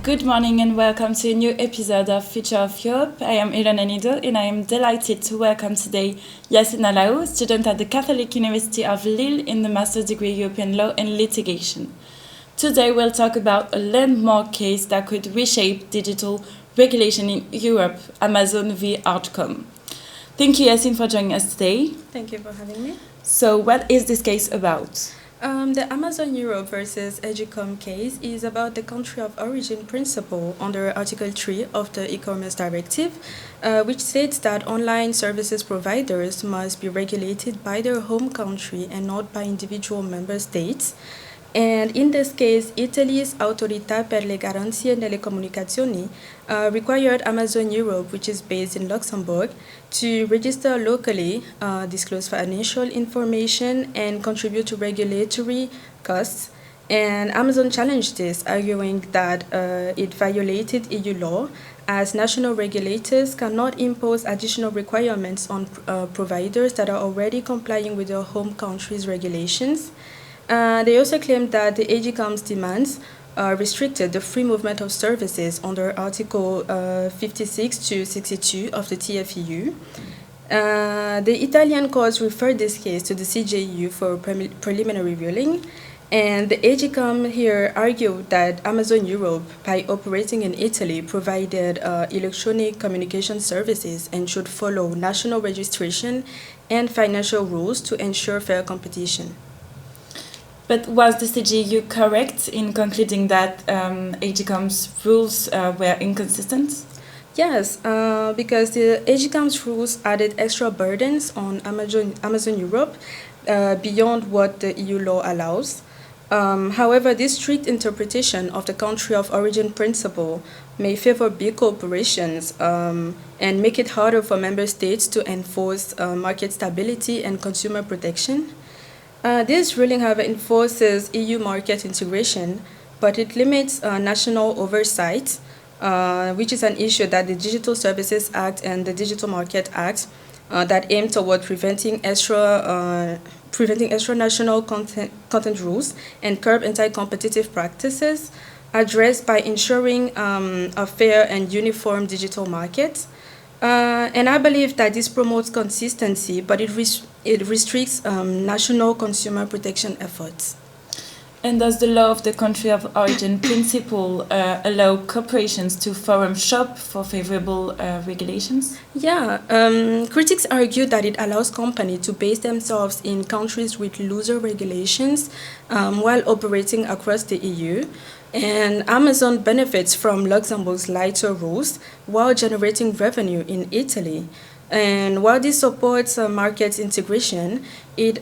Good morning and welcome to a new episode of Future of Europe. I am Elena Nido and I am delighted to welcome today Ya Sin Alao, student at the Catholic University of Lille in the Master's degree European Law and Litigation. Today we'll talk about a landmark case that could reshape digital regulation in Europe, Amazon v. Outcome. Thank you, Yasin, for joining us today. Thank you for having me. So what is this case about? The Amazon Europe versus Edgecom case is about the country of origin principle under Article 3 of the e-commerce directive, which states that online services providers must be regulated by their home country and not by individual member states. And in this case, Italy's Autorità per le Garanzie nelle Comunicazioni required Amazon Europe, which is based in Luxembourg, to register locally, disclose financial information, and contribute to regulatory costs. And Amazon challenged this, arguing that it violated EU law, as national regulators cannot impose additional requirements on providers that are already complying with their home country's regulations. They also claimed that the AGCOM's demands restricted the free movement of services under Article 56 to 62 of the TFEU. The Italian courts referred this case to the CJEU for preliminary ruling, and the AGCOM here argued that Amazon Europe, by operating in Italy, provided electronic communication services and should follow national registration and financial rules to ensure fair competition. But was the CJEU correct in concluding that AGCOM's rules were inconsistent? Yes, because the AGCOM's rules added extra burdens on Amazon Europe beyond what the EU law allows. However, this strict interpretation of the country of origin principle may favor big corporations and make it harder for member states to enforce market stability and consumer protection. This ruling, however, enforces EU market integration, but it limits national oversight, which is an issue that the Digital Services Act and the Digital Market Act that aim toward preventing extra national content rules and curb anti-competitive practices, addressed by ensuring a fair and uniform digital market. And I believe that this promotes consistency, but it restricts national consumer protection efforts. And does the law of the country of origin principle allow corporations to forum shop for favorable regulations? Yeah, critics argue that it allows companies to base themselves in countries with looser regulations while operating across the EU. And Amazon benefits from Luxembourg's lighter rules while generating revenue in Italy. And while this supports market integration, it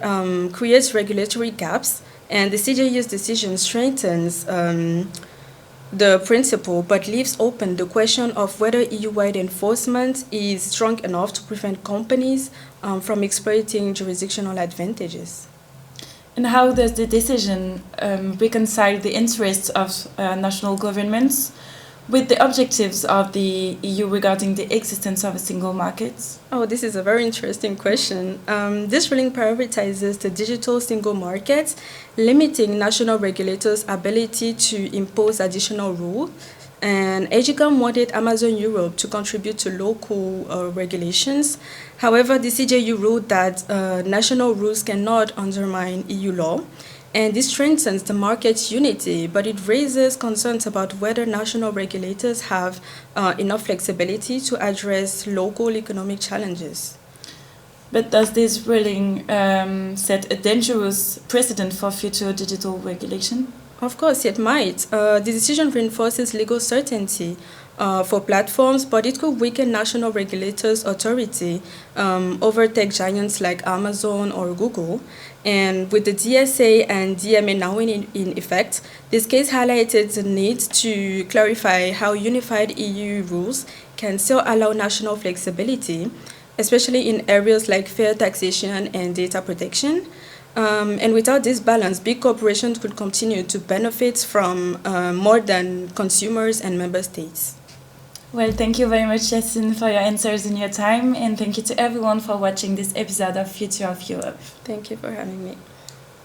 creates regulatory gaps, and the CJEU's decision strengthens the principle but leaves open the question of whether EU-wide enforcement is strong enough to prevent companies from exploiting jurisdictional advantages. And how does the decision reconcile the interests of national governments with the objectives of the EU regarding the existence of a single market? Oh, this is a very interesting question. This ruling prioritizes the digital single market, limiting national regulators' ability to impose additional rules. And AGCOM wanted Amazon Europe to contribute to local regulations. However, the CJEU ruled that national rules cannot undermine EU law, and this strengthens the market's unity, but it raises concerns about whether national regulators have enough flexibility to address local economic challenges. But does this ruling set a dangerous precedent for future digital regulation? Of course, it might. The decision reinforces legal certainty for platforms, but it could weaken national regulators' authority over tech giants like Amazon or Google. And with the DSA and DMA now in effect, this case highlighted the need to clarify how unified EU rules can still allow national flexibility, especially in areas like fair taxation and data protection. And without this balance, big corporations could continue to benefit from more than consumers and member states. Well, thank you very much, Yasin, for your answers and your time. And thank you to everyone for watching this episode of Future of Europe. Thank you for having me.